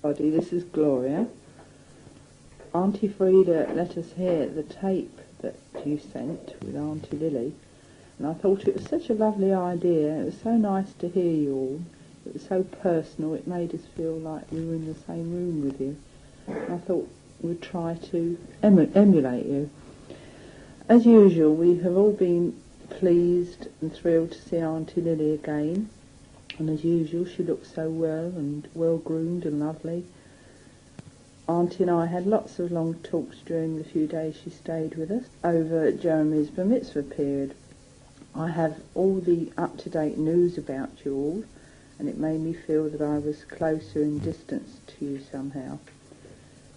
Buddy, this is Gloria. Auntie Frida let us hear the tape that you sent with Auntie Lily, and I thought it was such a lovely idea. It was so nice to hear you all. It was so personal, it made us feel like we were in the same room with you. And I thought we'd try to emulate you. As usual, we have all been pleased and thrilled to see Auntie Lily again. And as usual, she looked so well and well-groomed and lovely. Auntie and I had lots of long talks during the few days she stayed with us over Jeremy's bar mitzvah period. I have all the up-to-date news about you all, and it made me feel that I was closer in distance to you somehow.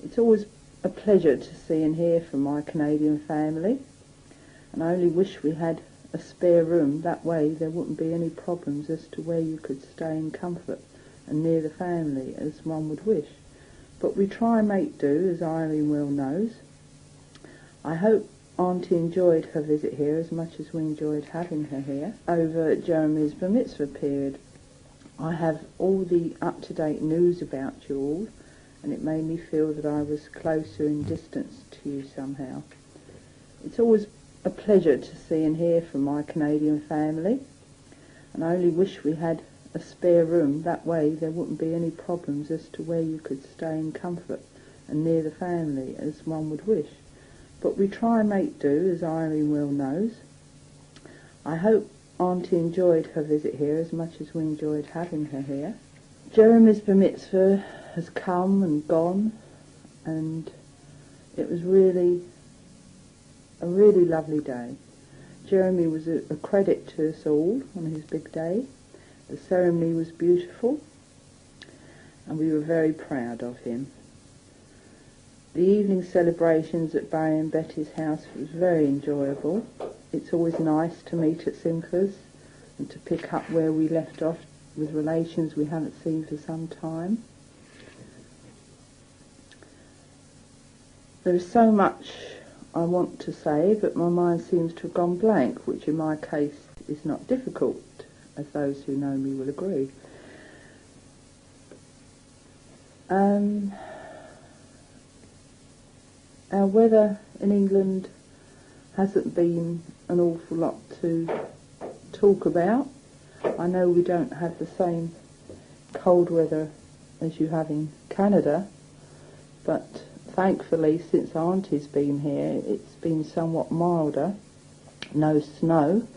It's always a pleasure to see and hear from my Canadian family, and I only wish we had a spare room. That way there wouldn't be any problems as to where you could stay in comfort and near the family as one would wish. But we try and make do, as Irene well knows. I hope Auntie enjoyed her visit here as much as we enjoyed having her here over Jeremy's bar mitzvah period. I have all the up-to-date news about you all, and it made me feel that I was closer in distance to you somehow. It's always a pleasure to see and hear from my Canadian family, and I only wish we had a spare room. That way there wouldn't be any problems as to where you could stay in comfort and near the family as one would wish. But we try and make do, as Irene well knows. I hope Auntie enjoyed her visit here as much as we enjoyed having her here. Jeremy's bar mitzvah has come and gone, and it was really a really lovely day. Jeremy was a credit to us all on his big day. The ceremony was beautiful, and we were very proud of him. The evening celebrations at Barry and Betty's house was very enjoyable. It's always nice to meet at Simcha's and to pick up where we left off with relations we haven't seen for some time. There is so much I want to say, but my mind seems to have gone blank, which in my case is not difficult, as those who know me will agree. Our weather in England hasn't been an awful lot to talk about. I know we don't have the same cold weather as you have in Canada, but thankfully since Auntie's been here it's been somewhat milder. No snow.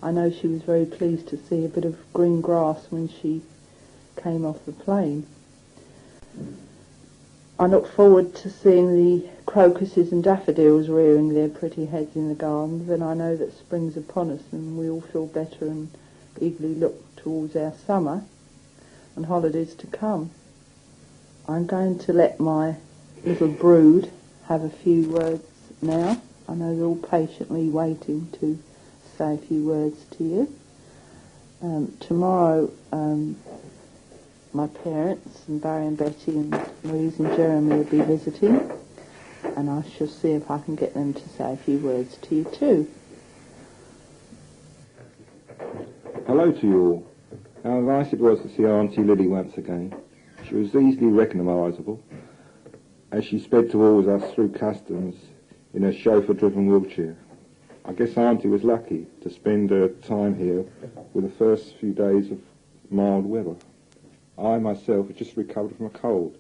I know she was very pleased to see a bit of green grass when she came off the plane. I look forward to seeing the crocuses and daffodils rearing their pretty heads in the gardens, and I know that spring's upon us and we all feel better and eagerly look towards our summer and holidays to come. I'm going to let my little brood have a few words now. I know they're all patiently waiting to say a few words to you. Tomorrow my parents and Barry and Betty and Louise and Jeremy will be visiting, and I shall see if I can get them to say a few words to you too. Hello to you all. How nice it was to see Auntie Lily once again. She was easily recognisable as she sped towards us through customs in her chauffeur-driven wheelchair. I guess Auntie was lucky to spend her time here with the first few days of mild weather. I myself have just recovered from a cold.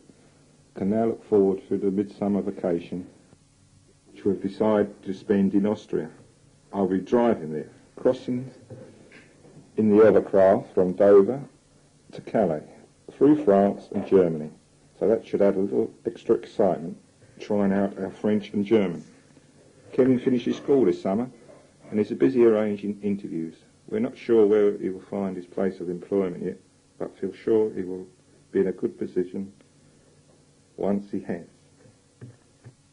Can now look forward to the midsummer vacation, which we've decided to spend in Austria. I'll be driving there, crossing in the Evercraft from Dover to Calais, through France and Germany. So that should add a little extra excitement, trying out our French and German. Kevin finishes school this summer and is busy arranging interviews. We're not sure where he will find his place of employment yet, but feel sure he will be in a good position once he has.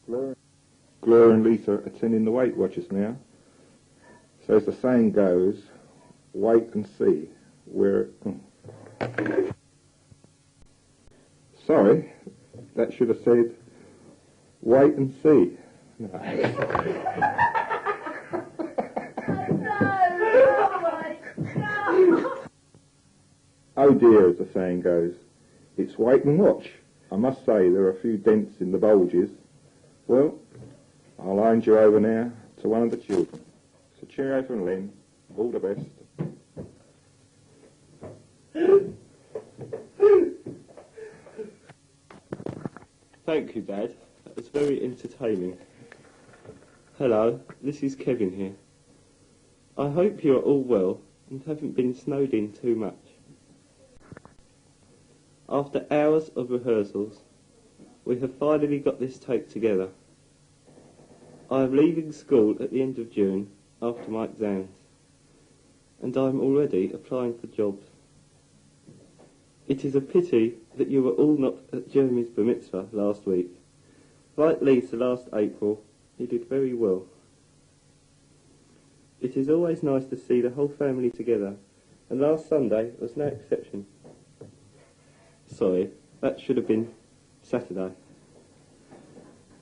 Gloria and Lisa are attending the Weight Watchers now. So as the saying goes, wait and see where... Sorry, that should have said, wait and see. No. Oh dear, as the saying goes. It's wait and watch. I must say there are a few dents in the bulges. Well, I'll hand you over now to one of the children. So cheerio from Lynn. All the best. Thank you, Dad. That was very entertaining. Hello, this is Kevin here. I hope you are all well and haven't been snowed in too much. After hours of rehearsals, we have finally got this tape together. I am leaving school at the end of June after my exams, and I am already applying for jobs. It is a pity that you were all not at Jeremy's bar mitzvah last week. Like Lisa last April, he did very well. It is always nice to see the whole family together, and last Sunday was no exception. Sorry, that should have been Saturday.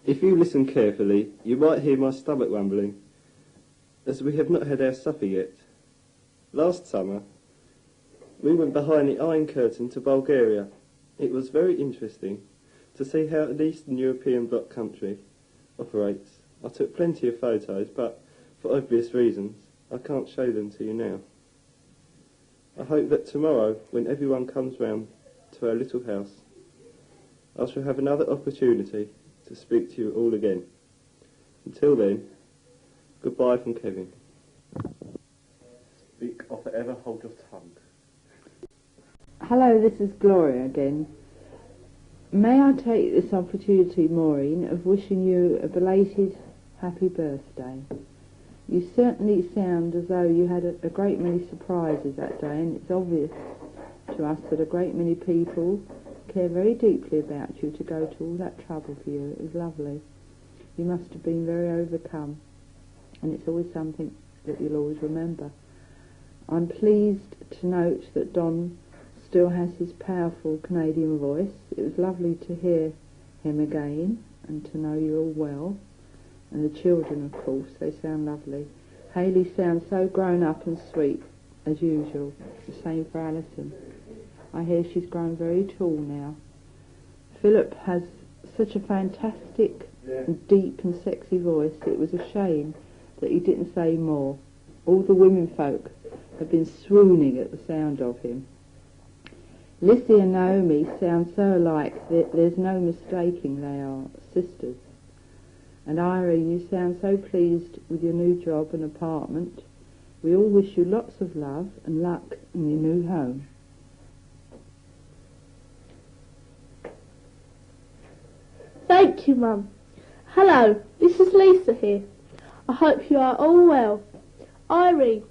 If you listen carefully, you might hear my stomach rumbling, as we have not had our supper yet. Last summer, we went behind the Iron Curtain to Bulgaria. It was very interesting to see how an Eastern European bloc country operates. I took plenty of photos, but for obvious reasons, I can't show them to you now. I hope that tomorrow, when everyone comes round to our little house, I shall have another opportunity to speak to you all again. Until then, goodbye from Kevin. Speak or forever hold your tongue. Hello, this is Gloria again. May I take this opportunity, Maureen, of wishing you a belated happy birthday. You certainly sound as though you had a great many surprises that day, and it's obvious to us that a great many people care very deeply about you to go to all that trouble for you. It was lovely. You must have been very overcome, and it's always something that you'll always remember. I'm pleased to note that Don still has his powerful Canadian voice. It was lovely to hear him again and to know you're all well. And the children, of course, they sound lovely. Hayley sounds so grown up and sweet, as usual. The same for Alison. I hear she's grown very tall now. Philip has such a fantastic and deep and sexy voice. It was a shame that he didn't say more. All the women folk have been swooning at the sound of him. Lissy and Naomi sound so alike that there's no mistaking they are sisters. And Irene, you sound so pleased with your new job and apartment. We all wish you lots of love and luck in your new home. Thank you, Mum. Hello, this is Lisa here. I hope you are all well. Irene,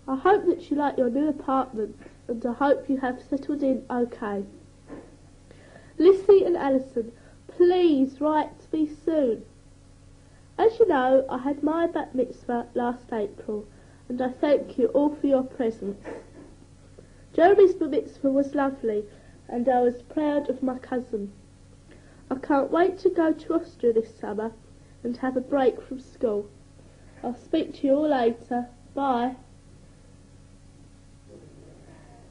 I hope that you like your new apartment, and I hope you have settled in okay. Lissy and Alison, please write to me soon. As you know, I had my bat mitzvah last April, and I thank you all for your presents. Jeremy's bat mitzvah was lovely, and I was proud of my cousin. I can't wait to go to Austria this summer and have a break from school. I'll speak to you all later. Bye.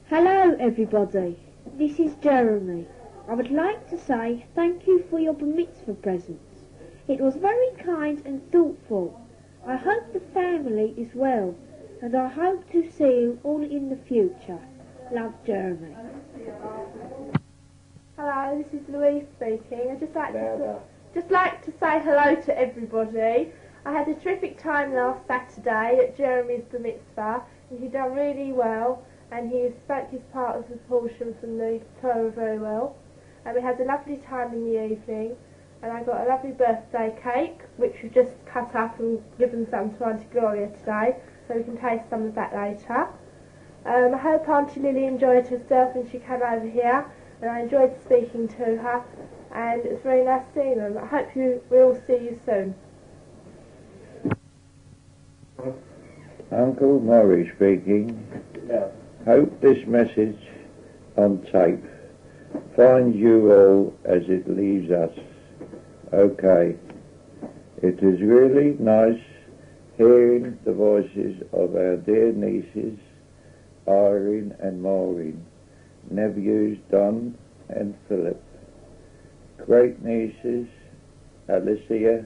Hello everybody, this is Jeremy. I would like to say thank you for your bar mitzvah presents. It was very kind and thoughtful. I hope the family is well, and I hope to see you all in the future. Love, Jeremy. Hello, this is Louise speaking. I'd just like to say hello to everybody. I had a terrific time last Saturday at Jeremy's bar mitzvah, and he done really well, and he spoke his part of the portion from the Torah very well. And we had a lovely time in the evening, and I got a lovely birthday cake, which we've just cut up and given some to Auntie Gloria today, so we can taste some of that later. I hope Auntie Lily enjoyed herself when she came over here, and I enjoyed speaking to her, and it's very nice seeing them. I hope we'll see you soon. Uncle Murray speaking. Yeah. Hope this message on tape finds you all as it leaves us. Okay. It is really nice hearing the voices of our dear nieces, Irene and Maureen, nephews Don and Philip. Great nieces, Alicia,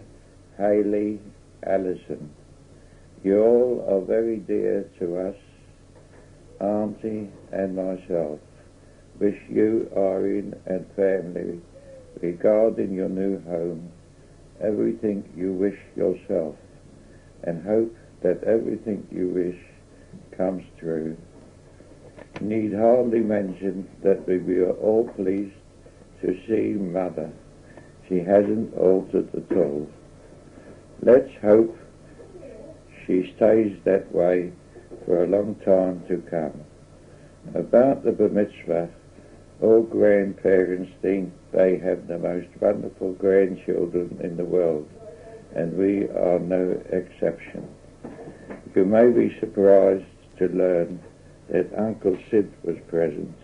Haley, Alison. You all are very dear to us, Auntie and myself. Wish you, Irene, and family, regarding your new home, everything you wish yourself, and hope that everything you wish comes true. Need hardly mention that we were all pleased to see Mother. She hasn't altered at all. Let's hope she stays that way for a long time to come. About the bar mitzvah, all grandparents think they have the most wonderful grandchildren in the world, and we are no exception. You may be surprised to learn that Uncle Sid was present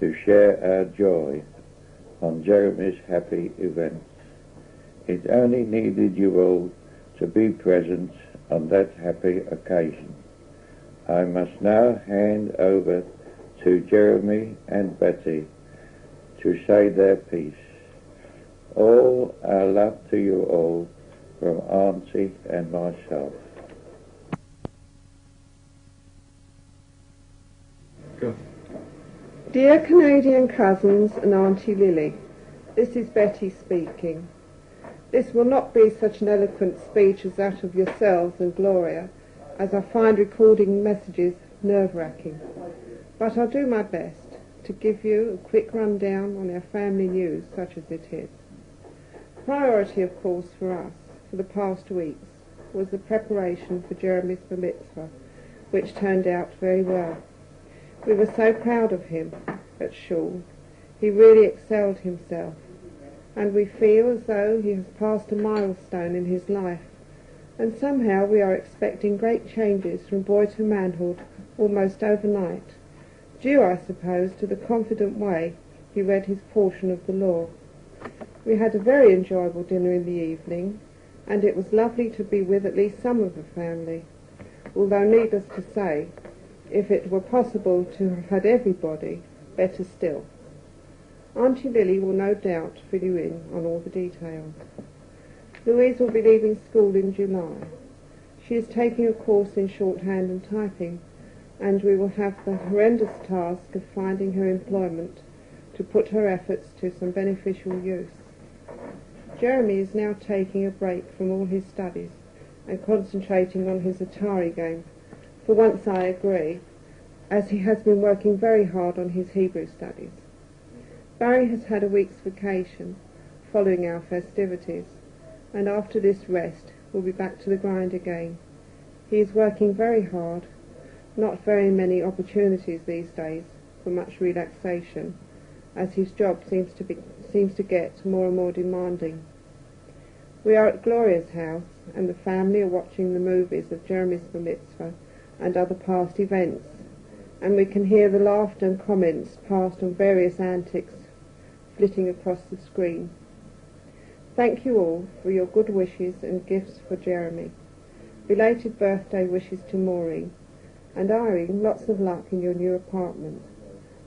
to share our joy on Jeremy's happy event. It only needed you all to be present on that happy occasion. I must now hand over to Jeremy and Betty to say their piece. All our love to you all from Auntie and myself. Go. Dear Canadian cousins and Auntie Lily, this is Betty speaking. This will not be such an eloquent speech as that of yourselves and Gloria, as I find recording messages nerve-wracking. But I'll do my best to give you a quick rundown on our family news, such as it is. Priority, of course, for us, for the past weeks, was the preparation for Jeremy's bar mitzvah, which turned out very well. We were so proud of him at shul. He really excelled himself, and we feel as though he has passed a milestone in his life, and somehow we are expecting great changes from boy to manhood almost overnight, due, I suppose, to the confident way he read his portion of the law. We had a very enjoyable dinner in the evening, and it was lovely to be with at least some of the family, although needless to say, if it were possible to have had everybody, better still. Auntie Lily will no doubt fill you in on all the details. Louise will be leaving school in July. She is taking a course in shorthand and typing, and we will have the horrendous task of finding her employment to put her efforts to some beneficial use. Jeremy is now taking a break from all his studies and concentrating on his Atari game. For once I agree, as he has been working very hard on his Hebrew studies. Barry has had a week's vacation following our festivities, and after this rest will be back to the grind again. He is working very hard, not very many opportunities these days for much relaxation, as his job seems to get more and more demanding. We are at Gloria's house, and the family are watching the movies of Jeremy's bar mitzvah and other past events, and we can hear the laughter and comments passed on various antics flitting across the screen. Thank you all for your good wishes and gifts for Jeremy. Belated birthday wishes to Maureen. And Irene, lots of luck in your new apartment.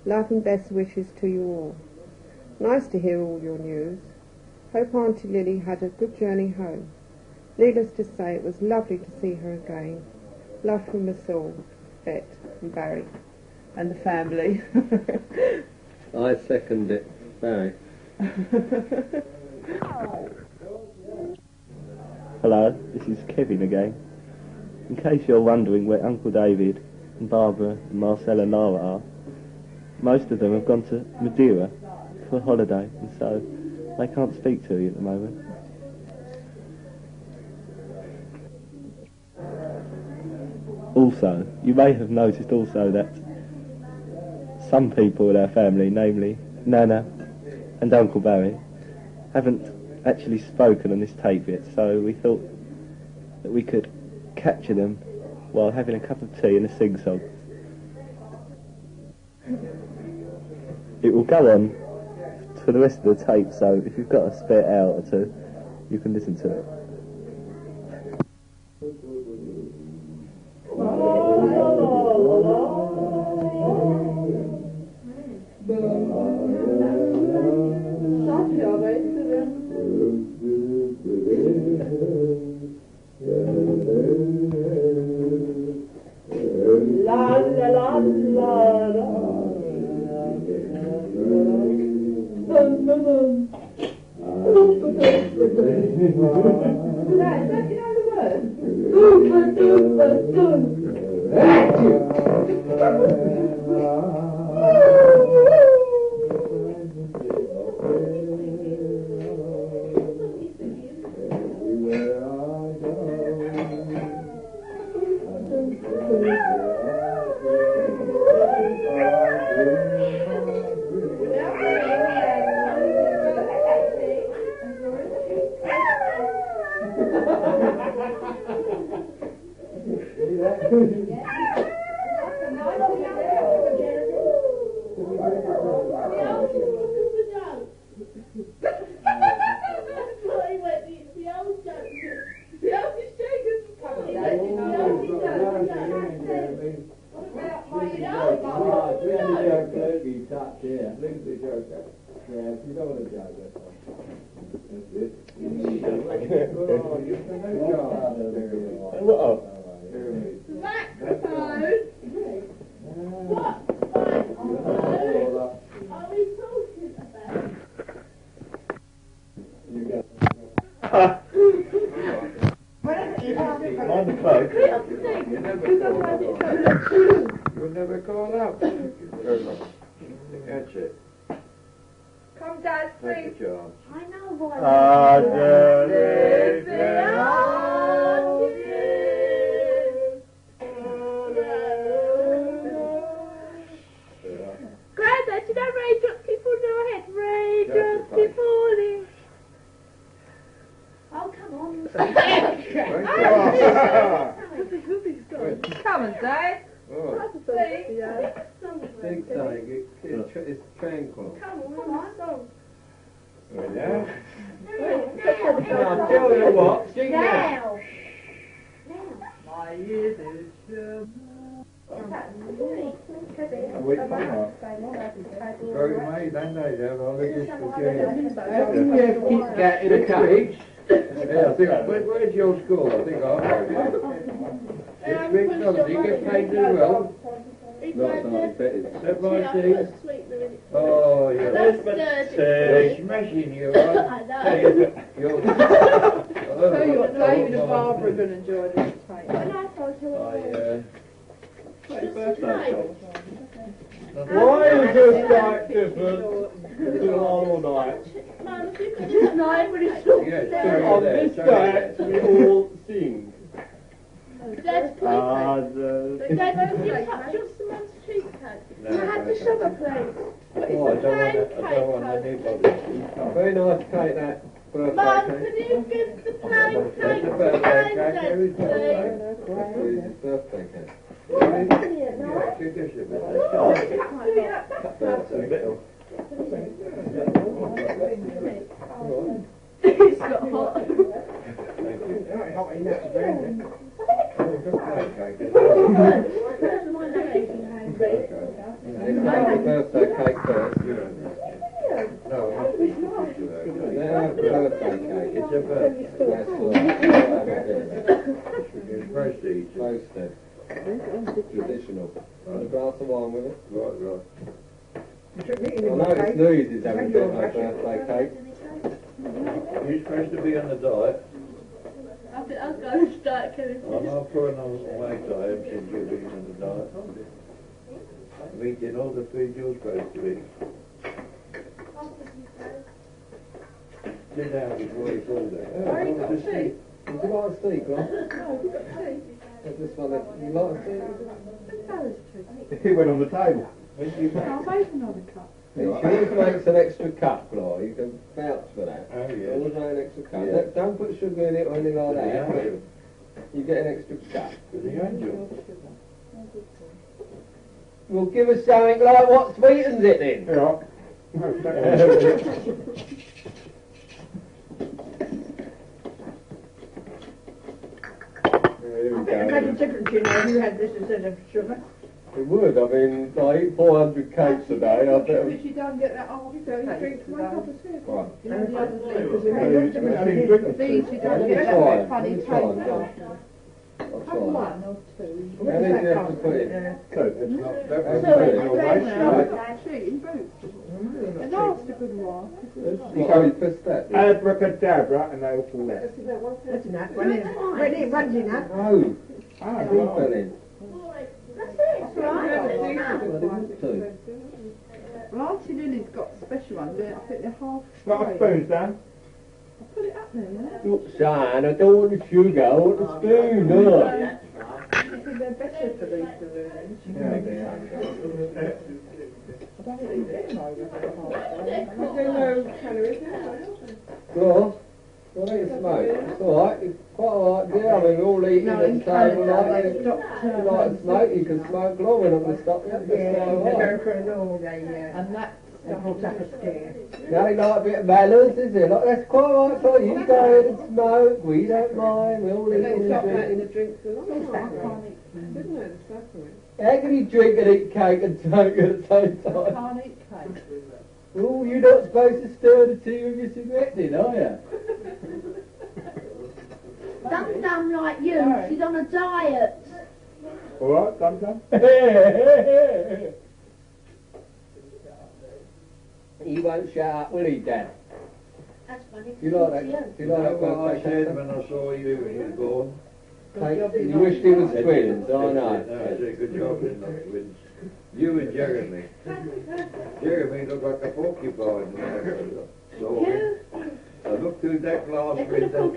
Love and best wishes to you all. Nice to hear all your news. Hope Auntie Lily had a good journey home. Needless to say, it was lovely to see her again. Love from us all, Bet and Barry and the family. I second it, Barry. Hello, this is Kevin again. In case you're wondering where Uncle David and Barbara and Marcella and Lara are, most of them have gone to Madeira for a holiday, and so they can't speak to you at the moment. Also, you may have noticed also that some people in our family, namely Nana and Uncle Barry, haven't actually spoken on this tape yet, so we thought that we could capture them while having a cup of tea and a sing-song. It will go on for the rest of the tape, so if you've got a spare hour or two, you can listen to it. You'll never call up. That's it. Come, Dad, Take please. a chance. I know why. Grandad, did I raindrops keep falling on my head? Raindrops keep falling. Oh, come on. Come on, Dad. Oh, Please. think something. It's tranquil. Come on. Right now. Now, tell you what. Sing now. My ears is We come up. Very made, ain't they? They're all just keep getting a cage. Yeah, I think, where's your school? I think I'll go. This week, no, do you get paid as well? Step by step. Oh, yeah. They're smashing you, right? I know. You're... Tell you what, David and Barbara are going to enjoy this tape. Why is this night different to normal nights? Mum, if you could just know everybody's talking On this night, we all sing. Dad, please. Dad, could you touch your mum's cheesecake? No, Can I have the sugar, please? Oh, I don't want anybody. Very nice cake, that birthday Mum, cake. could you give the plain That's cake a to birthday Granddad, cake. Who's please? birthday cake? Brilliant, Yeah, give this a bit. That's a little. It's not hot. Birthday cake first. No, birthday cake. It's a birthday. It's prestige. Roasted. Traditional. A glass of wine with it. Right. I know it's news is having got no birthday cake. You're supposed to be on the diet. I think I'll go and start killing I'm not putting on weight diet since you've been on the diet. I'm eating all the food you're supposed to eat. Sit down before it's all there. Have you got tea? Would you like a steak, right? No, have you got tea? This one, you like a steak? Bella's tea. He went on the table. When you I'll make another cup. She always makes an extra cup, Laura. You can vouch for that. Oh, yeah. Always make an extra cup. Yeah. Don't put sugar in it or anything like that. Yeah. You get an extra cup. The angel. Well, give us something like what sweetens it then. Yeah. Here we It made a go. difference, you know, if you had this instead of sugar. It would. I mean, I eat 400 cakes a day. I bet. But you don't get that half you drink my cup of tea. Right. You know the other thing, because these you don't get that funny taste. I'll Have try. one or two. How many do you have to put in? So, it's not, that So was it's your waste, now, right? tea in boots. It lasts a good while. You go for step. Abracadabra, and they all fall out. That's enough. Run in, runs enough. No. Ah, He fell in. Well, Auntie Lily's got special ones. I think they're half Got a spoon, Dan? I'll put it up there, yeah? Look, son, I don't want the sugar, I want the spoon, no. I think they're better for these balloons. Yeah, they are. I don't think you get them over for the half day. There's no calories in it. Well, well, it's smoke. It's alright, it's quite alright, dear. I mean, we're all eating No, at in the table Canada, like they you. stopped, You like to smoke, you can smoke long and I'm going to stop you. It's Yeah, quite in alright. America and all, and that's they brought up a scare. You only like a bit of balance, is it? Like, that's quite alright for you. You go ahead and smoke, we don't mind, we all eat They and stopped drink. letting the drinks for a long time. Didn't they? Exactly. How can you drink and eat cake and smoke at the same I time? can't eat cake. Oh, you're not supposed to stir the tea with your cigarette in, are you? Dum-dum like you, she's on a diet. Alright, dum-dum? He won't shut up, will he, Dad? That's funny. Do you like that? Do you like that What I said birthday when I saw you when you was born? cake? You wished it was twins, I No, know. I said good job in the twins. You and Jeremy. Jeremy looked like a porcupine. So I looked through that glass window.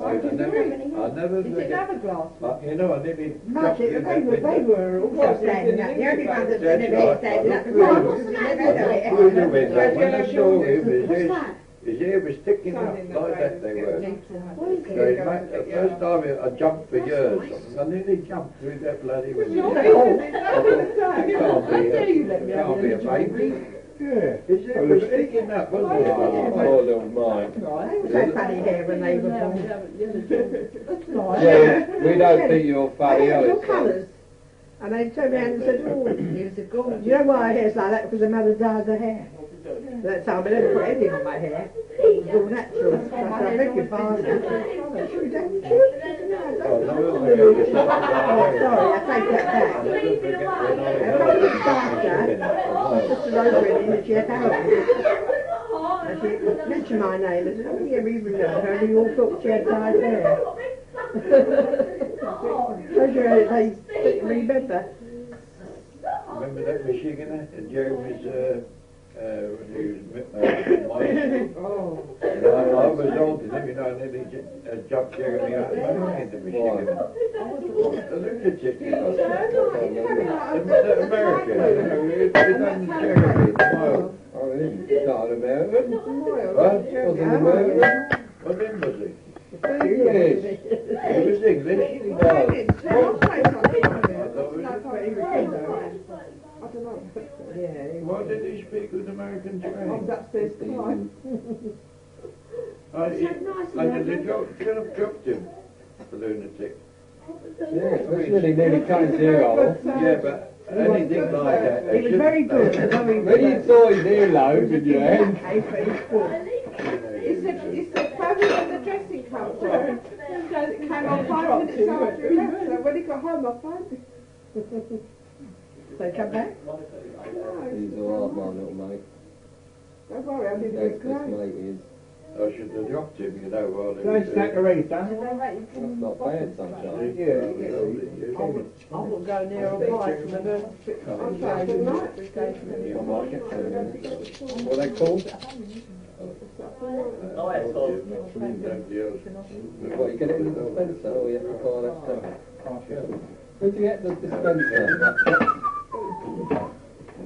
I never Did it forget. have a glass? You know, I nearly jumped Much, in they that were window. all standing up. The only one that's That's never right. standing up I was looked me. through the window. When I saw him, What's that? his ear was sticking up like that they were. So in fact, the first time I jumped for years, I nearly jumped through that bloody window. Can't be a baby. Yeah. His ear was sticking up, wasn't it? Oh, poor little Mike. They all had funny hair when they were born. Well, we don't think you're They funny, had your Alice. colours. And they turned around and said, oh, you know why her hair's like that? Because her mother dyed her hair. That's how I never put anything on my hair. It was all natural. I said, I beg your pardon. She was down the Oh, no, Oh, sorry, I take that back. I told the starter, just a over in she had Howard. And she mentioned my name. I said, oh yeah, we remember her. And we all thought she had dyed hair. So sure they remember. Remember that Michigan and Jeremy's when he was minor? Oh. And I was older than him, you know, and then he jumped Jeremy out into Michigan. The lunatic, you know. America, you know, it's done Jeremy, Miles. Oh, he's not an American. What? Was an American? What then was he? English. He was English. He Why did he speak with American twang? Upstairs tonight. I could have dropped him, the lunatic. Yeah, especially nearly cut his ear off. Yeah, but anything like that. He was very good. When you saw his earlobe in your hand, He said, phone me when the dressing comes on. So it came on 5 minutes after he left. So when he got home, I phoned him. They come back? he's all right, my little mate. Don't worry, I didn't That's get mate is. I should have dropped him, you know, while he Nice was snack already, Dan? That's not bad sometimes. Yeah. I wouldn't go near a wife from the I'm back all night. I might get to them. What are they called? What, you get it in the dispenser or you have to buy that stuff? Where'd you get the dispenser?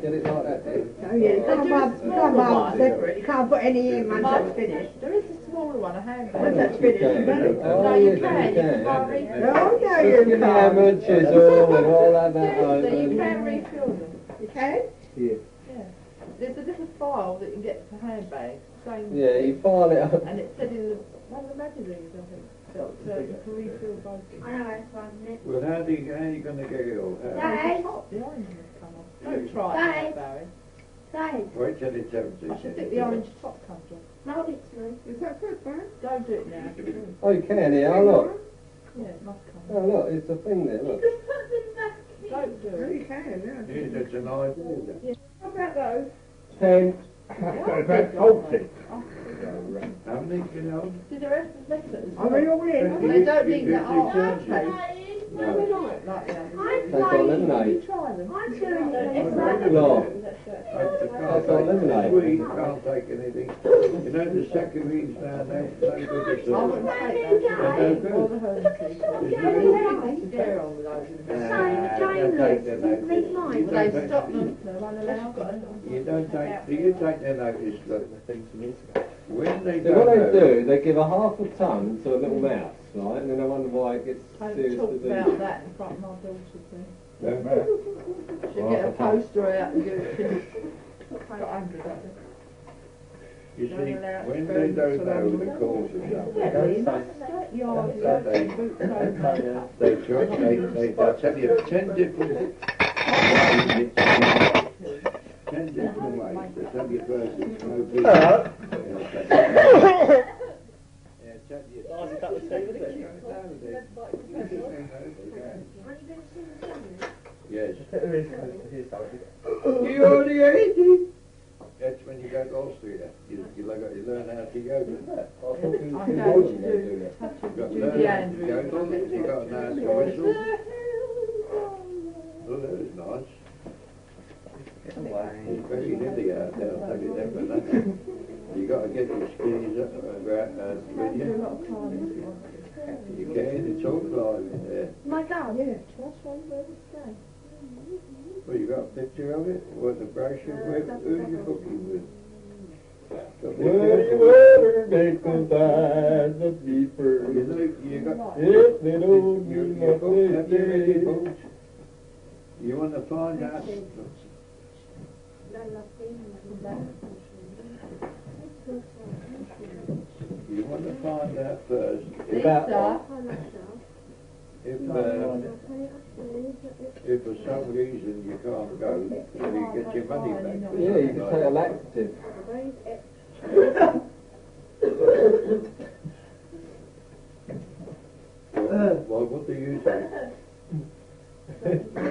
Get it like that, then? Oh yeah, you can't buy separate. You can't put any in once that's finished. There is a smaller one, a handbag. Once that's finished, you better. Oh, No, yes, you can. you can. Oh no, Just you give me a hammer and can't. chisel and all that. Seriously, you can refill them. You can? There's a little file that you can get for handbags. Same Yeah, you file it up. And it said in the, one of the magazines, I think, that you can refill both. I know it's fun, isn't it? Well, how are you going to get it all? Dad, The orange has come off. Don't try it, Barry. Dad, Wait till it's empty. I should think the orange top comes off. no, it's me. Is that good, man? Don't do it now. Oh, you can here. Oh, look. Yeah, it must come Oh, off. look. It's a thing there. Look. Just put them back in. Don't do Oh, it. you can, yeah. Yeah, that's an idea. How about those? 10, About Colty. How many can you hold? Did the rest of the letters? I mean, you're weird. They don't need that art No. taste. No. Like the others. Take on lemonade. Try them. Law. That's all lemonade. Sweet, can't take anything. You know the saccharidins now, they're no good at I all. wouldn't take those. They're Or no the good. herbs tea. They're on with those. You They stop them. They're unallowed. You don't take, do you take their notice, look, when they So what don't they know, do, they give a half a tongue to a little mouse, right? And then I wonder why it gets I've serious talked disease. about that in front of my daughter too. no, She'll get a poster out and do it. Got 100 of them. you see, Don't allow when to they go don't to know them. the cause of Yeah, something, that's yard, they boots over. they try, they'll tell you 10 different ways, 10 different ways, they tell you first it's no good. Yeah, tell you. Yes. You already ate it. That's when you go to Austria. You learn how to yoga. I go to do Judy Andrews. You got to know how to whistle. Oh, that was nice. It's very hilly out there, I'll tell you that for nothing. You got to get your skis up with Do a you. lot of climbing. You can, it's all climbing there. My dad? Yeah. Well, you got a picture of it? What the brochure with? Who are you booking with? Got the picture? Water make the bad the deeper. You know, you got. If they don't You do booked, have you already nothing. booked? You want to find out? You want to find out first About if for some reason you can't go, will you get your money back? yeah, you can take a laxative. Well, what do you think?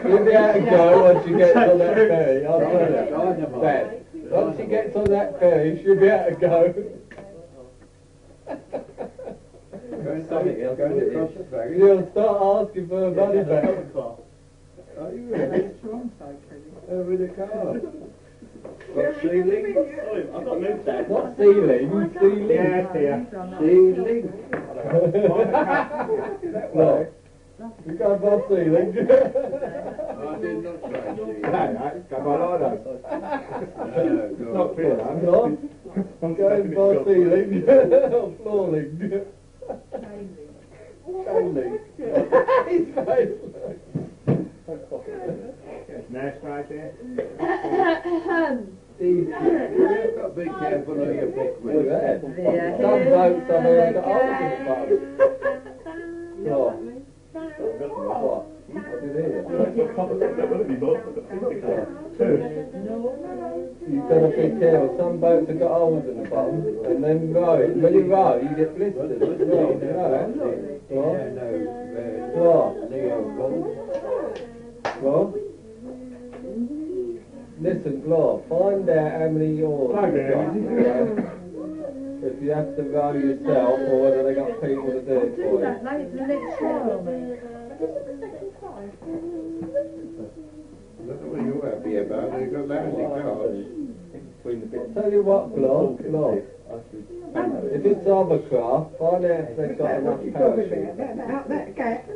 You'll be able to go once you get on that ferry. I'll tell you. Dynamite. Dad, once you get on that ferry, she'll be able to go. Go and across the ferry. You'll start asking for her money back. Are you really? Over the car. Got ceiling? Not ceiling, ceiling. Ceiling. No. You can't buy ceiling. I did not say ceiling. No, Not fair, I'm not. Go and buy ceiling. Flooring. Ceiling. His face. Nice right there. You've got to be careful of your pick Look with. at that. Some blokes have only got holes in the bottom. What? What? What is it? You've got to be careful. Some boats have got holes in the bottom, and then row. When you row, you get blisters as well. You know that? What? Leo Gold. What? Listen, Glor, find out how many oars you've got. If you have to row yourself, or whether they got people to do it for you. I don't know what you're happy about. They've got lousy cars. Tell you what, Glor, if it's hovercraft, find out if they've got enough parachute. Out that cat.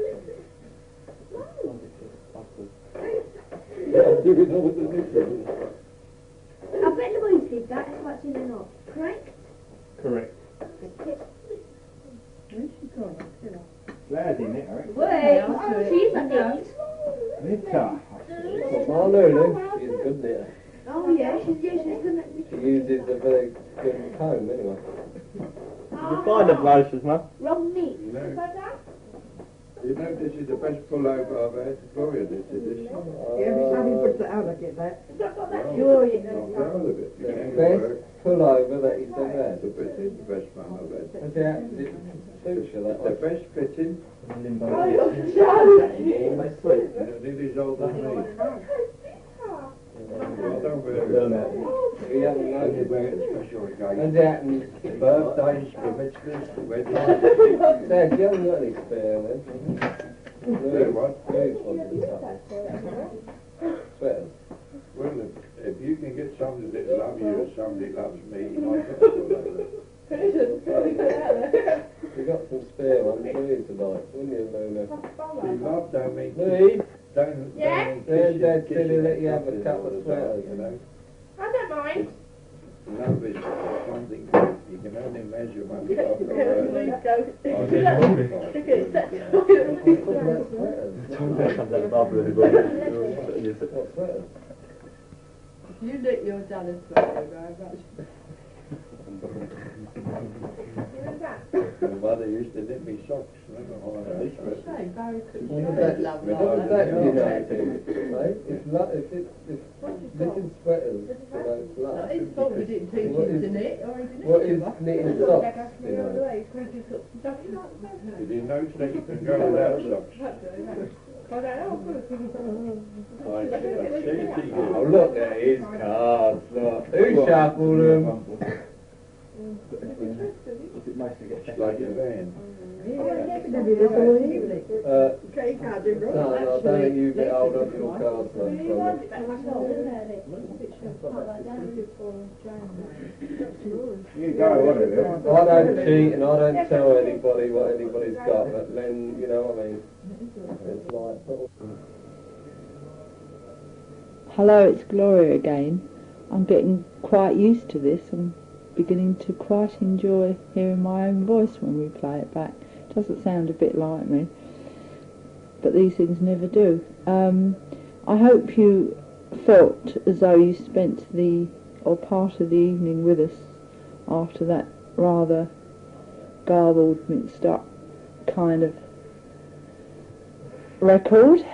I bet Louise did that as much as not. Correct? Correct. Where's she gone? Glad in it, alright. Wait, she's a bit. Nita. My Lulu, she's good there. Oh yeah, she's gonna. She uses a very good comb anyway. You find the brochures, man. Wrong meat. You know, this is the best pullover I've had. Gloria did this. Every time he puts it out, I get that. Sure, you I'm know. proud of it. The best pullover that he's ever had. The best one I've had. Has it suits you that The way? best fitting. Almost sweet. Nearly as old as me. We haven't known it where it's special occasion. And it happens. Birthdays, bar mitzvahs, weddings. Dad, you haven't got any spare then? No, what? Sweaters. Well, if you can get somebody that loves you and somebody loves me, I've got to you got some spare ones, do you, tonight? Wouldn't you, Luna? See, love don't mean... Lee? Don't Dad said he'll let you have a couple of sweaters, you know. I don't mind. Love is something you can only measure oneself. You knit your Dallas sweater very much. My mother used to knit me socks. Remember? Shame, Barry couldn't Well, do that- it, love well, that. that, you know, right? It's not, if knitting sweaters, you know, it's Not not. his fault we didn't teach What him is- to knit, or he didn't What give is up. knitting socks, you know? Did you notice that you can go without socks? I said to you. Oh, look at his cards, look. Who shuffled them? It's like a van. Okay, can't do No, I don't think you get hold of your cards, no. You go on it. I don't cheat and I don't tell anybody what anybody's got, but then, you know what I mean? It's like... Hello, it's Gloria again. I'm getting quite used to this. I'm beginning to quite enjoy hearing my own voice when we play it back. It doesn't sound a bit like me, but these things never do. I hope you felt as though you spent part of the evening with us after that rather garbled, mixed up kind of record.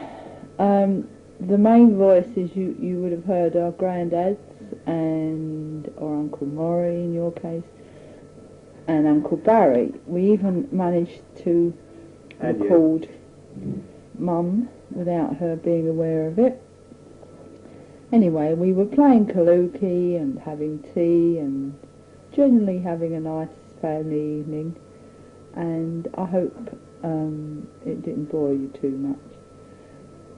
The main voices you would have heard our granddads and or Uncle Maury in your case and Uncle Barry. We even managed to record Mum without her being aware of it. Anyway, we were playing Kaluki and having tea and generally having a nice family evening, and I hope it didn't bore you too much.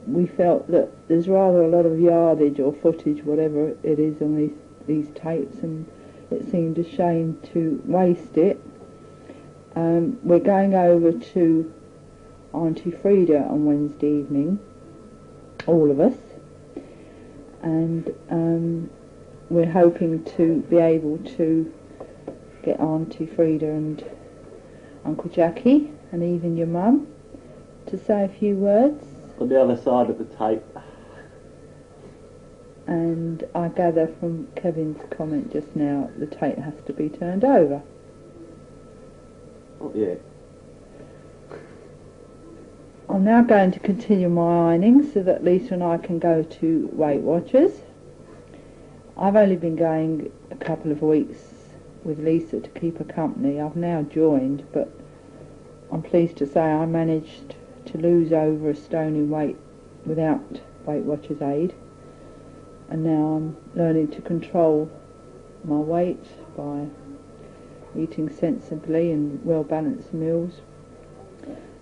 We felt that there's rather a lot of yardage or footage, whatever it is, on these tapes, and it seemed a shame to waste it. We're going over to Auntie Frida on Wednesday evening, all of us, and we're hoping to be able to get Auntie Frida and Uncle Jackie and even your mum to say a few words. On the other side of the tape. And I gather from Kevin's comment just now, the tape has to be turned over. Oh, yeah. I'm now going to continue my ironing so that Lisa and I can go to Weight Watchers. I've only been going a couple of weeks with Lisa to keep her company. I've now joined, but I'm pleased to say I managed to lose over a stone in weight without Weight Watchers aid, and now I'm learning to control my weight by eating sensibly and well balanced meals.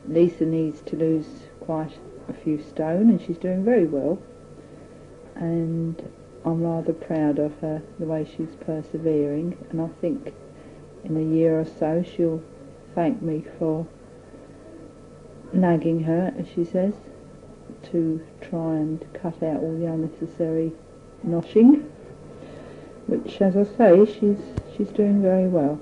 Lisa needs to lose quite a few stone and she's doing very well, and I'm rather proud of her, the way she's persevering, and I think in a year or so she'll thank me for nagging her, as she says, to try and cut out all the unnecessary noshing, which, as I say, she's doing very well.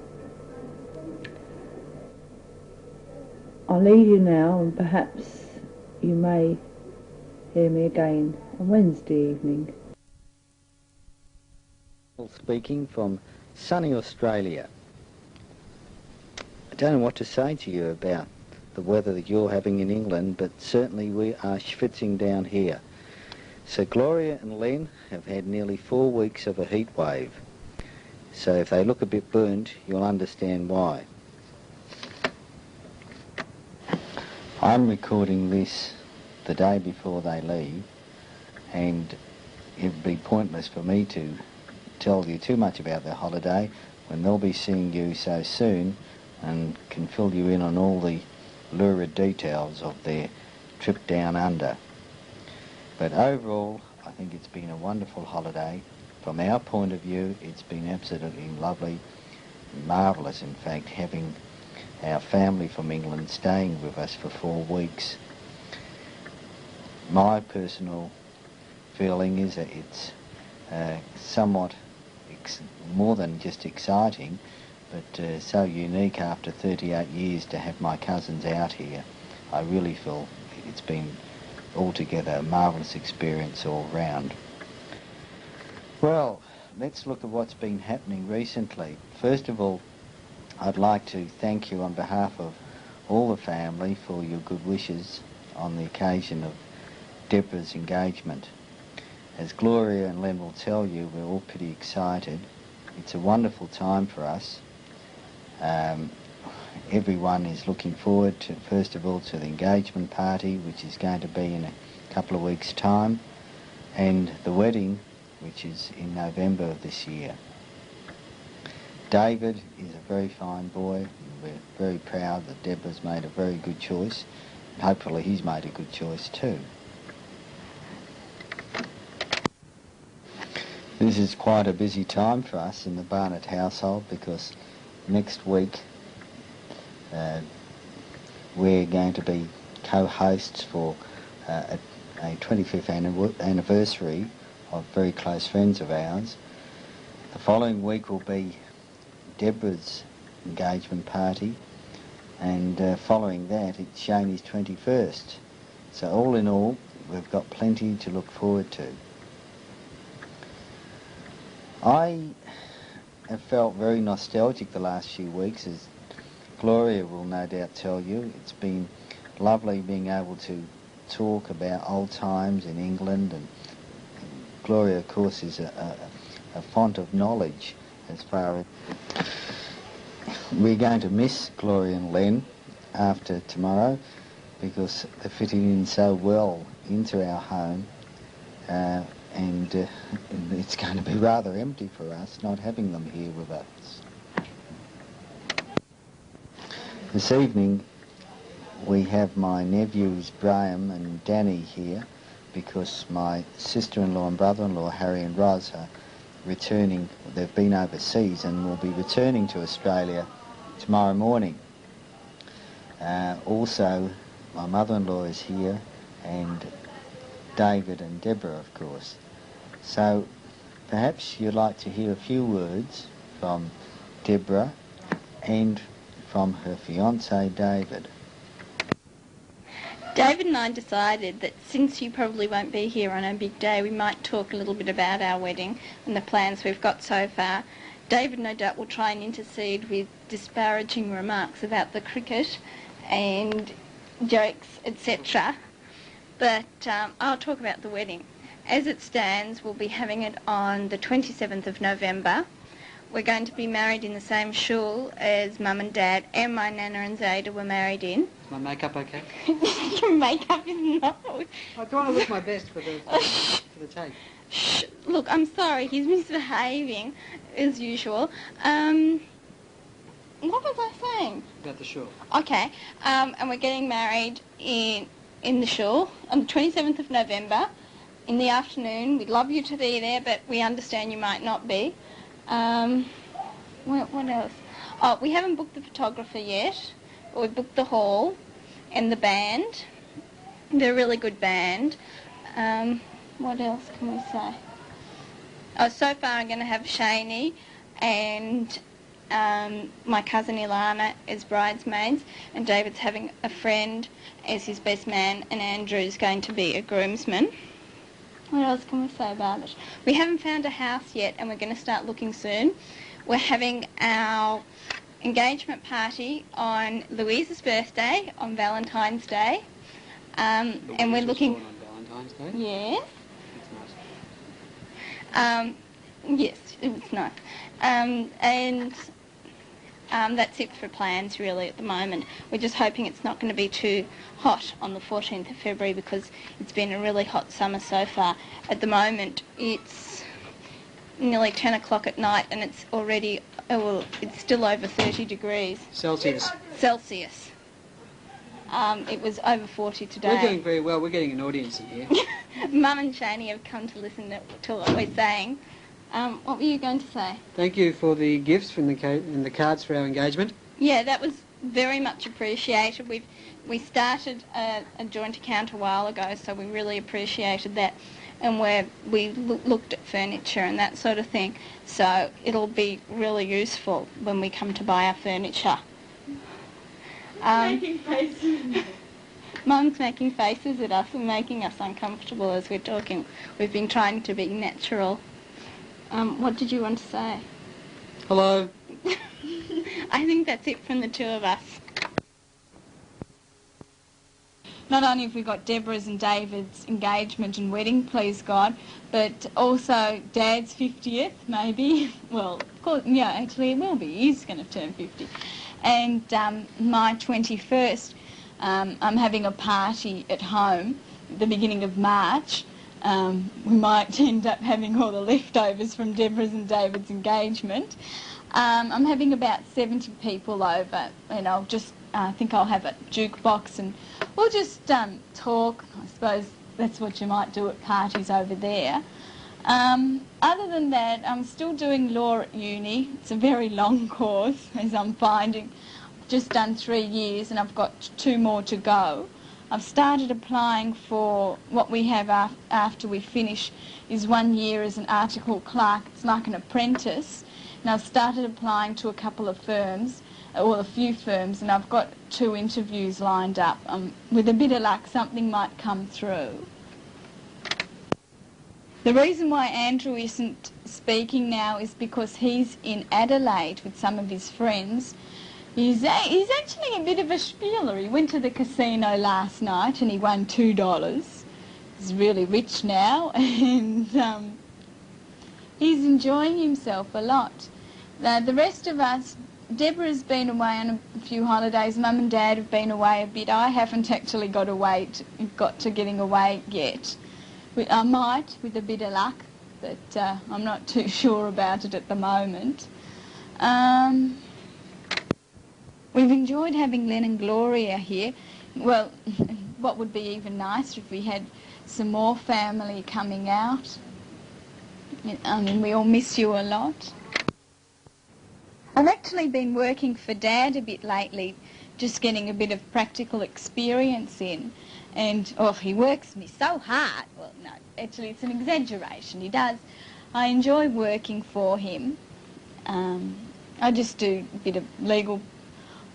I'll leave you now, and perhaps you may hear me again on Wednesday evening. Speaking from sunny Australia. I don't know what to say to you about the weather that you're having in England, but certainly we are schwitzing down here. So Gloria and Len have had nearly 4 weeks of a heat wave. So if they look a bit burnt, you'll understand why. I'm recording this the day before they leave, and it'd be pointless for me to tell you too much about their holiday when they'll be seeing you so soon and can fill you in on all the lurid details of their trip down under. But overall, I think it's been a wonderful holiday. From our point of view, it's been absolutely lovely, marvellous in fact, having our family from England staying with us for 4 weeks. My personal feeling is that it's somewhat more than just exciting, but so unique after 38 years to have my cousins out here. I really feel it's been altogether a marvellous experience all round. Well, let's look at what's been happening recently. First of all, I'd like to thank you on behalf of all the family for your good wishes on the occasion of Deborah's engagement. As Gloria and Len will tell you, we're all pretty excited. It's a wonderful time for us. Everyone is looking forward to, first of all, to the engagement party, which is going to be in a couple of weeks' time, and the wedding, which is in November of this year. David is a very fine boy. We're very proud that Deborah's made a very good choice. Hopefully he's made a good choice too. This is quite a busy time for us in the Barnett household because next week we're going to be co-hosts for a 25th anniversary of very close friends of ours. The following week will be Deborah's engagement party, and following that it's Shaney's 21st. So all in all, we've got plenty to look forward to. I have felt very nostalgic the last few weeks, as Gloria will no doubt tell you. It's been lovely being able to talk about old times in England, and Gloria, of course, is a font of knowledge as far as... We're going to miss Gloria and Len after tomorrow because they're fitting in so well into our home, and it's going to be rather empty for us not having them here with us. This evening we have my nephews Graham and Danny here because my sister-in-law and brother-in-law Harry and Ros are returning. They've been overseas and will be returning to Australia tomorrow morning. Also, my mother-in-law is here, and David and Deborah, of course. So perhaps you'd like to hear a few words from Deborah and from her fiancé David. David and I decided that since you probably won't be here on our big day, we might talk a little bit about our wedding and the plans we've got so far. David no doubt will try and intercede with disparaging remarks about the cricket and jokes, etc. But I'll talk about the wedding. As it stands, we'll be having it on the 27th of November. We're going to be married in the same shul as Mum and Dad and my Nana and Zayda were married in. Is my makeup okay? Your makeup is not. I don't want to look my best for the tape. Shh, look, I'm sorry, he's misbehaving as usual. What was I saying? About the shul. Okay, and we're getting married in the shul on the 27th of November in the afternoon. We'd love you to be there, but we understand you might not be. What else? Oh, we haven't booked the photographer yet, but we've booked the hall and the band. They're a really good band. What else can we say? Oh, so far I'm going to have Shaney and my cousin Ilana as bridesmaids, and David's having a friend as his best man, and Andrew's going to be a groomsman. What else can we say about it? We haven't found a house yet, and we're going to start looking soon. We're having our engagement party on Louisa's birthday on Valentine's Day, and we're looking... On Valentine's Day? Yes. That's nice. Yes, it was nice. And That's it for plans really at the moment. We're just hoping it's not going to be too hot on the 14th of February because it's been a really hot summer so far. At the moment it's nearly 10 o'clock at night and it's already, it's still over 30 degrees. Celsius. Celsius. It was over 40 today. We're doing very well. We're getting an audience in here. Mum and Shani have come to listen to what we're saying. What were you going to say? Thank you for the gifts and the cards for our engagement. Yeah, that was very much appreciated. We started a joint account a while ago, so we really appreciated that. And we looked at furniture and that sort of thing. So it'll be really useful when we come to buy our furniture. Making faces. Mum's making faces at us and making us uncomfortable as we're talking. We've been trying to be natural. What did you want to say? Hello. I think that's it from the two of us. Not only have we got Deborah's and David's engagement and wedding, please God, but also Dad's 50th, maybe. Well, of course, yeah, actually it will be. He's going to turn 50. And my 21st, I'm having a party at home at the beginning of March. We might end up having all the leftovers from Deborah's and David's engagement. I'm having about 70 people over, and I'll just, I think I'll have a jukebox and we'll just talk. I suppose that's what you might do at parties over there. Other than that, I'm still doing law at uni. It's a very long course, as I'm finding. I've just done 3 years and I've got 2 more to go. I've started applying for what we have after we finish is 1 year as an article clerk. It's like an apprentice. And I've started applying to a couple of firms, or a few firms, and I've got 2 interviews lined up. With a bit of luck, something might come through. The reason why Andrew isn't speaking now is because he's in Adelaide with some of his friends. He's actually a bit of a spieler. He went to the casino last night and he won $2. He's really rich now and he's enjoying himself a lot. The rest of us, Deborah's been away on a few holidays. Mum and Dad have been away a bit. I haven't actually got to getting away yet. I might with a bit of luck, but I'm not too sure about it at the moment. We've enjoyed having Len and Gloria here. Well, what would be even nicer if we had some more family coming out. I mean, we all miss you a lot. I've actually been working for Dad a bit lately, just getting a bit of practical experience in. And, oh, he works me so hard. Well, no, actually it's an exaggeration. He does. I enjoy working for him. I just do a bit of legal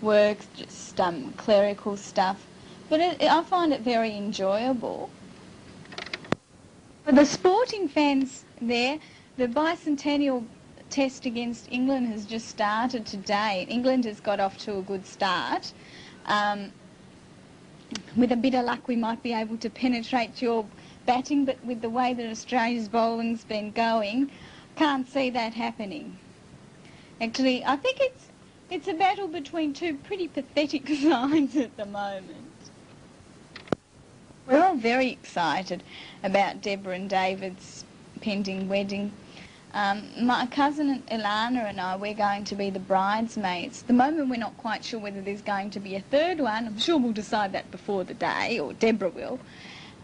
work, just clerical stuff. But I find it very enjoyable. For the sporting fans there, the bicentennial test against England has just started today. England has got off to a good start. With a bit of luck we might be able to penetrate your batting, but with the way that Australia's bowling's been going, can't see that happening. Actually, I think it's a battle between 2 pretty pathetic sides at the moment. We're all very excited about Deborah and David's pending wedding. My cousin Ilana and I, we're going to be the bridesmaids. At the moment we're not quite sure whether there's going to be a third one. I'm sure we'll decide that before the day, or Deborah will.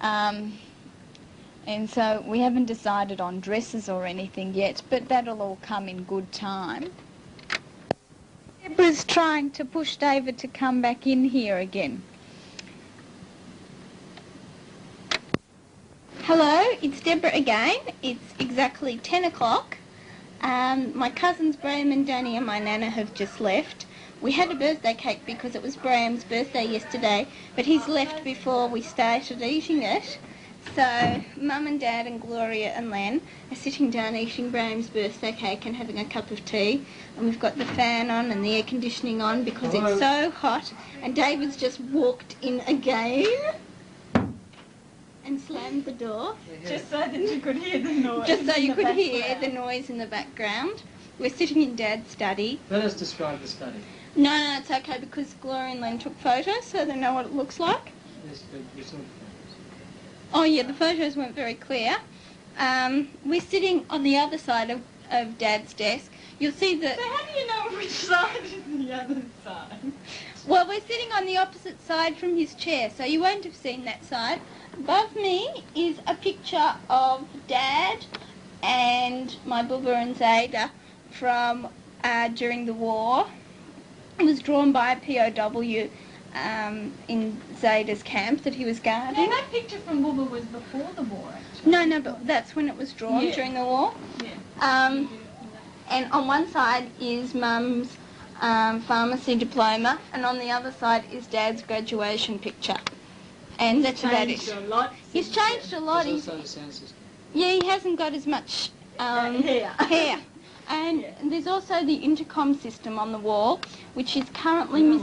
And so we haven't decided on dresses or anything yet, but that'll all come in good time. Deborah's trying to push David to come back in here again. Hello, it's Deborah again. It's exactly 10 o'clock. My cousins Graham and Danny and my nana have just left. We had a birthday cake because it was Graham's birthday yesterday, but he's left before we started eating it. So Mum and Dad and Gloria and Len are sitting down eating Graham's birthday cake and having a cup of tea. And we've got the fan on and the air conditioning on because it's so hot. And David's just walked in again and slammed the door. Just so that you could hear the noise. Just so you could hear the noise in the background. We're sitting in Dad's study. Let us describe the study. No, it's okay because Gloria and Len took photos so they know what it looks like. Yes, but we saw the photos. Oh yeah, the photos weren't very clear. We're sitting on the other side of Dad's desk. You'll see that... So how do you know which side is the other side? Well, we're sitting on the opposite side from his chair, so you won't have seen that side. Above me is a picture of Dad and my Bubba and Zayda from during the war. It was drawn by a POW in Zayda's camp that he was guarding. No, that picture from Bubba was before the war, actually. No, but that's when it was drawn, during the war. Yeah. And on one side is Mum's pharmacy diploma, and on the other side is Dad's graduation picture. And that's about it. He's changed a lot. There's also the sound system. Yeah, he hasn't got as much hair. And there's also the intercom system on the wall, which is currently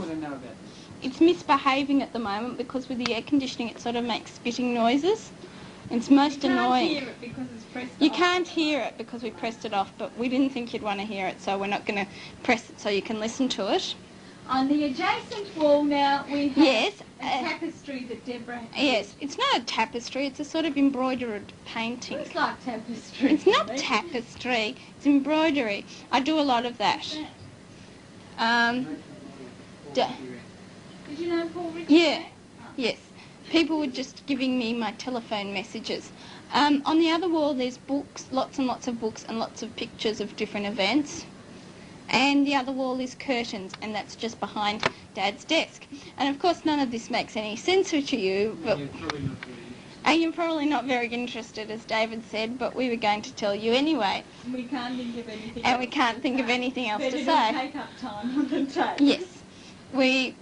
it's misbehaving at the moment because with the air conditioning it sort of makes spitting noises. It's most annoying. You can't hear it because it's pressed You off. can't hear it because we pressed it off, but we didn't think you'd want to hear it, so we're not going to press it so you can listen to it. On the adjacent wall now we have a tapestry that Deborah has. Yes, it's not a tapestry, it's a sort of embroidered painting. It's like tapestry. It's not tapestry, it's embroidery. I do a lot of that. Did you know Paul Richard? Yeah, yes. People were just giving me my telephone messages. On the other wall there's books, lots and lots of books and lots of pictures of different events. And the other wall is curtains, and that's just behind Dad's desk. And of course none of this makes any sense to you, but you're probably not very interested, as David said, but we were going to tell you anyway. We can't think of anything And we can't think of anything else to Better say. take up time on the tape. Yes. We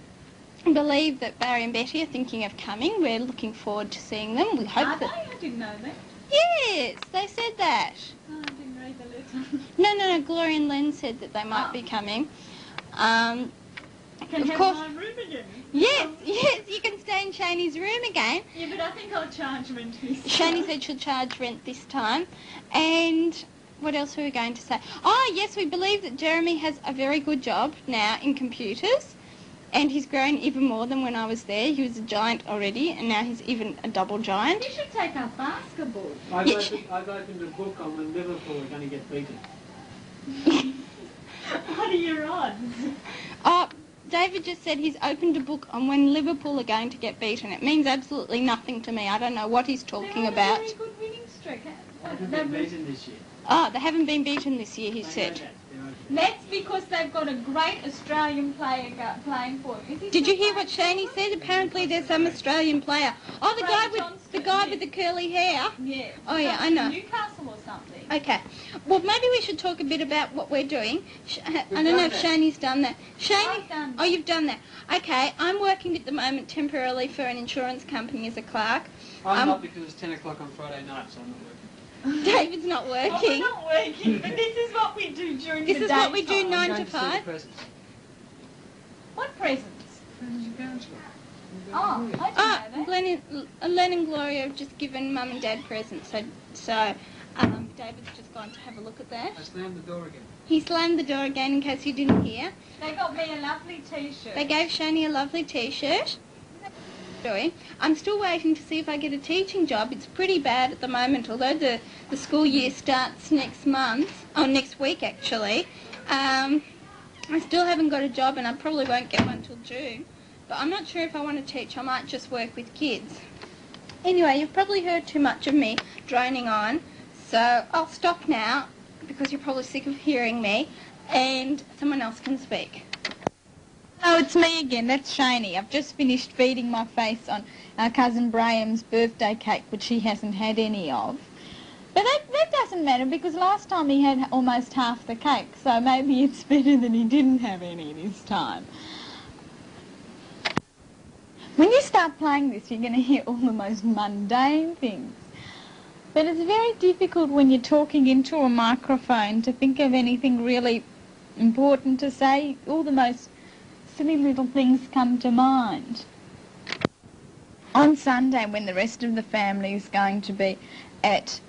believe that Barry and Betty are thinking of coming. We're looking forward to seeing them. We hope Are that... they? I didn't know that. Yes, they said that. Oh, I didn't read the letter. No, Gloria and Len said that they might be coming. Can of have course. my room again. Yes, you can stay in Shani's room again. Yeah, but I think I'll charge rent this Shani said she'll charge rent this time. And what else were we going to say? Oh, yes, we believe that Jeremy has a very good job now in computers. And he's grown even more than when I was there. He was a giant already, and now he's even a double giant. You should take up basketball. I've opened a book on when Liverpool are going to get beaten. What are your odds? Oh, David just said he's opened a book on when Liverpool are going to get beaten. It means absolutely nothing to me. I don't know what he's talking about. They're on a very good winning streak. They haven't been beaten this year. Oh, they haven't been beaten this year, he said. That's because they've got a great Australian player playing for them. Did you hear what Shani said? Apparently there's some Australian player. Oh, the guy with the curly hair. Yeah. Oh yeah, I know. Newcastle or something. Okay. Well, maybe we should talk a bit about what we're doing. I don't know if Shani's done that. Shani? I've done Oh, you've done that. Okay. I'm working at the moment temporarily for an insurance company as a clerk. I'm not because it's 10 o'clock on Friday night, so I'm not working. David's not working. Oh, we're not working, but this is what we do during the day. This is what we do I'm 9 going to to see the 5. presents. What presents? Presents your parents got. Oh, I didn't know that. Len and Gloria have just given Mum and Dad presents, so David's just gone to have a look at that. I slammed the door again. He slammed the door again in case you didn't hear. They got me a lovely T-shirt. They gave Shani a lovely T-shirt. I'm still waiting to see if I get a teaching job. It's pretty bad at the moment, although the school year starts next week actually. I still haven't got a job and I probably won't get one till June. But I'm not sure if I want to teach. I might just work with kids. Anyway, you've probably heard too much of me droning on, so I'll stop now because you're probably sick of hearing me and someone else can speak. Oh, it's me again. That's Shani. I've just finished feeding my face on our cousin Graham's birthday cake, which he hasn't had any of. But that doesn't matter because last time he had almost half the cake, so maybe it's better that he didn't have any this time. When you start playing this, you're going to hear all the most mundane things. But it's very difficult when you're talking into a microphone to think of anything really important to say. All the most silly little things come to mind. On Sunday, when the rest of the family is going to be at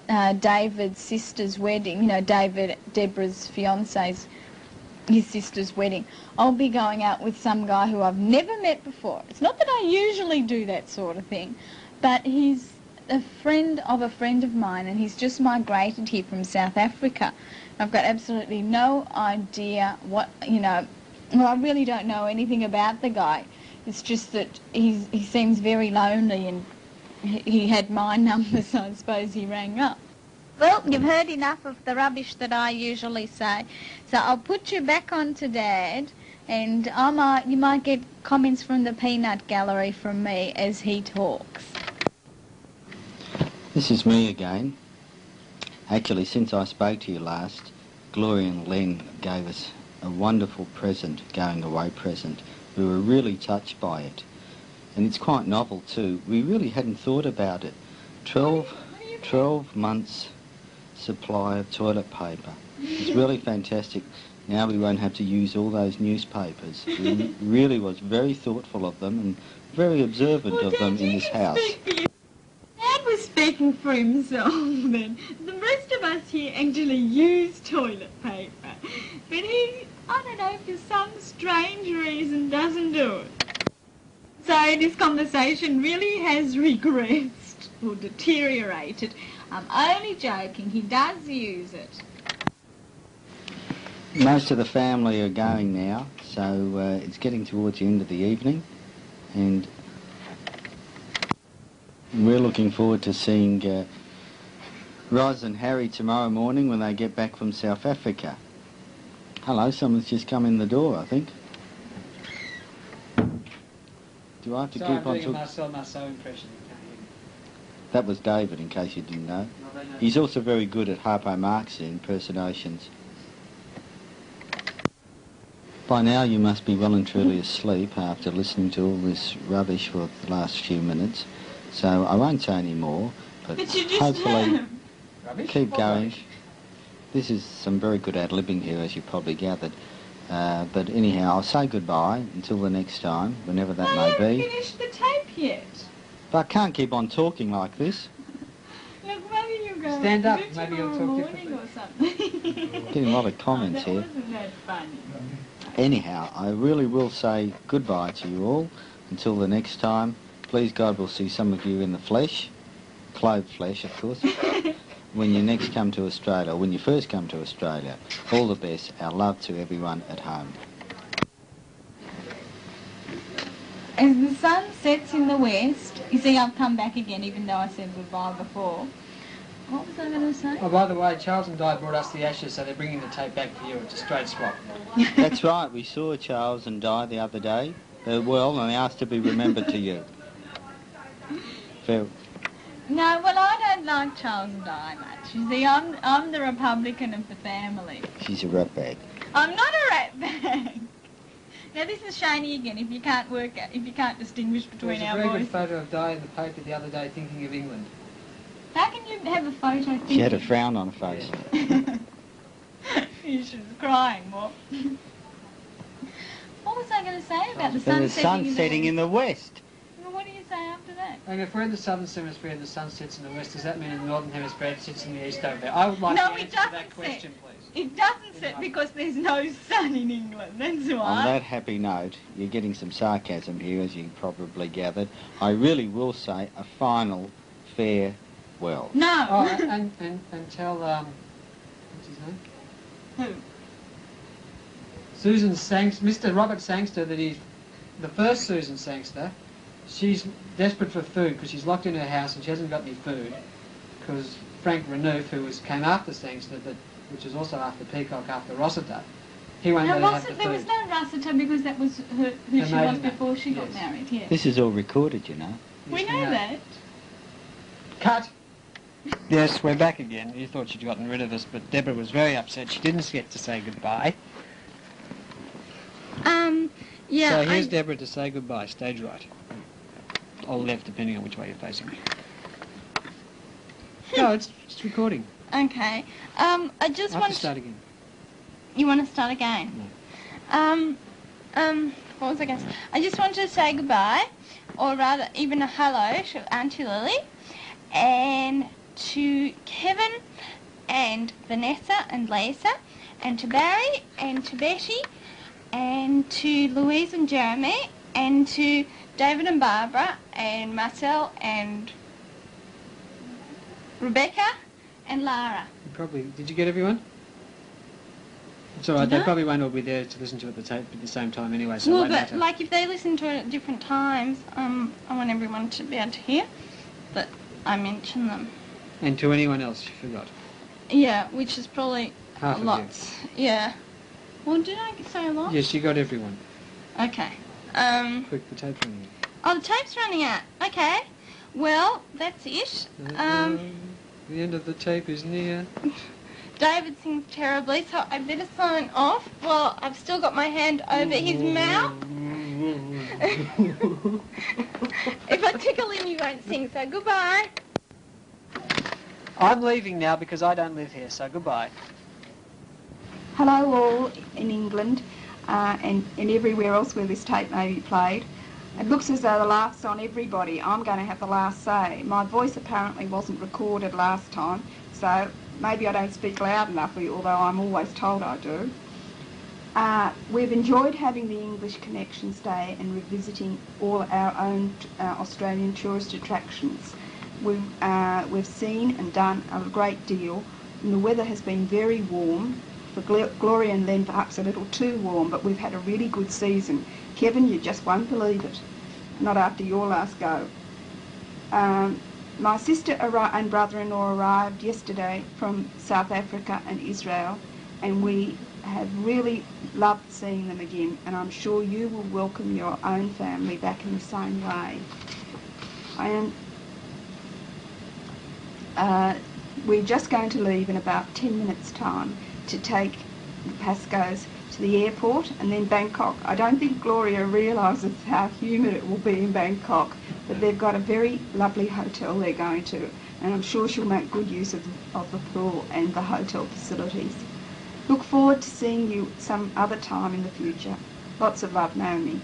David's sister's wedding, you know, Deborah's fiance's, his sister's wedding, I'll be going out with some guy who I've never met before. It's not that I usually do that sort of thing, but he's a friend of mine, and he's just migrated here from South Africa. I've got absolutely no idea what, you know, well, I really don't know anything about the guy. It's just that he seems very lonely, and he had my number, so I suppose he rang up. Well, you've heard enough of the rubbish that I usually say, so I'll put you back on to Dad, and you might get comments from the peanut gallery from me as he talks. This is me again. Actually, since I spoke to you last, Gloria and Len gave us a wonderful present, going away present. We were really touched by it. And it's quite novel too. We really hadn't thought about it. 12 months supply of toilet paper. It's really fantastic. Now we won't have to use all those newspapers. We really was very thoughtful of them and very observant of them in this house. Dad was speaking for himself then. The rest of us here actually use toilet paper. But he, I don't know, for some strange reason doesn't do it. So this conversation really has regressed or deteriorated. I'm only joking, he does use it. Most of the family are going now, so it's getting towards the end of the evening, and we're looking forward to seeing Roz and Harry tomorrow morning when they get back from South Africa. Hello, someone's just come in the door, I think. Do I have to keep on talking? Marcel impression. That was David, in case you didn't know. He's also very good at Harpo Marx impersonations. By now you must be well and truly asleep after listening to all this rubbish for the last few minutes. So I won't say any more, but hopefully keep going. This is some very good ad-libbing here, as you probably gathered. But anyhow, I'll say goodbye until the next time, whenever that may be. I haven't finished the tape yet. But I can't keep on talking like this. Look, maybe you go. Stand up, maybe you'll talk differently. Or something. Getting a lot of comments here. Wasn't that funny? Anyhow, I really will say goodbye to you all until the next time. Please God, we'll see some of you in the flesh, clothed flesh, of course, when you next come to Australia, or when you first come to Australia. All the best. Our love to everyone at home. As the sun sets in the west, you see I've come back again even though I said goodbye before. What was I going to say? Oh, by the way, Charles and Di brought us the ashes, so they're bringing the tape back for you. It's a straight swap. That's right. We saw Charles and Di the other day. Well, and they asked to be remembered to you. Fair. No, well, I don't like Charles and Di much. You see, I'm the Republican of the family. She's a ratbag. I'm not a ratbag. Now this is Shani again. If you can't distinguish between our voices. There was a very voices. good photo of Di in the paper the other day, thinking of England. How can you have a photo thinking? She had a frown on her face. She was crying, what? What was I going to say about the sun The sun setting in the west. Well, what do you say after that? And if we're in the southern hemisphere and the sun sets in the west, does that mean in the northern hemisphere it sits in the east over there? I would like No, to it answer doesn't that question, please. It doesn't set because there's no sun in England, that's why. On that happy note, you're getting some sarcasm here, as you probably gathered. I really will say a final farewell. No. Oh, and tell, what's his name? Who? Susan Sangster, Mr. Robert Sangster, that he's the first Susan Sangster. She's desperate for food because she's locked in her house and she hasn't got any food because Frank Renouf, who came after Sangster, which was also after Peacock, after Rossiter, he won't let her have the food. There was no Rossiter because that was who she was before she got married, yeah. This is all recorded, you know. We know that. Cut! Yes, we're back again. You thought she'd gotten rid of us, but Deborah was very upset. She didn't get to say goodbye. Yeah. So here's Deborah to say goodbye, stage right. Or left, depending on which way you're facing me. No, it's recording. Okay. I just I have want to start again. You want to start again? No. What was I going to say? I just wanted to say goodbye, or rather, even a hello to Auntie Lily, and to Kevin and Vanessa and Lisa, and to Barry and to Betty, and to Louise and Jeremy, and to David and Barbara, and Marcel and Rebecca and Lara. Did you get everyone? It's all right, Did they I? probably won't all be there to listen to it at the same time anyway, so it Well, won't but matter. like if they listen to it at different times, I want everyone to be able to hear that I mention them. And to anyone else you forgot. Yeah, which is probably Half of you. lots. Yeah. Well, did I say a lot? Yes, you got everyone. Okay. Quick, the tape's running Oh, the tape's running out. Okay. Well, that's it. out. The end of the tape is near. David sings terribly, so I better sign off. Well, I've still got my hand over his mouth. If I tickle him, you won't sing, so goodbye. I'm leaving now because I don't live here, so goodbye. Hello all in England and everywhere else where this tape may be played. It looks as though the laugh's on everybody. I'm going to have the last say. My voice apparently wasn't recorded last time, so maybe I don't speak loud enough, although I'm always told I do. We've enjoyed having the English Connections Day and revisiting all our own Australian tourist attractions. We've seen and done a great deal, and the weather has been very warm. For Gloria and Len, perhaps a little too warm, but we've had a really good season. Kevin, you just won't believe it. Not after your last go. My sister and brother-in-law arrived yesterday from South Africa and Israel, and we have really loved seeing them again, and I'm sure you will welcome your own family back in the same way. We're just going to leave in about 10 minutes' time to take the Pascoes to the airport and then Bangkok. I don't think Gloria realises how humid it will be in Bangkok, but they've got a very lovely hotel they're going to, and I'm sure she'll make good use of the pool and the hotel facilities. Look forward to seeing you some other time in the future. Lots of love, Naomi.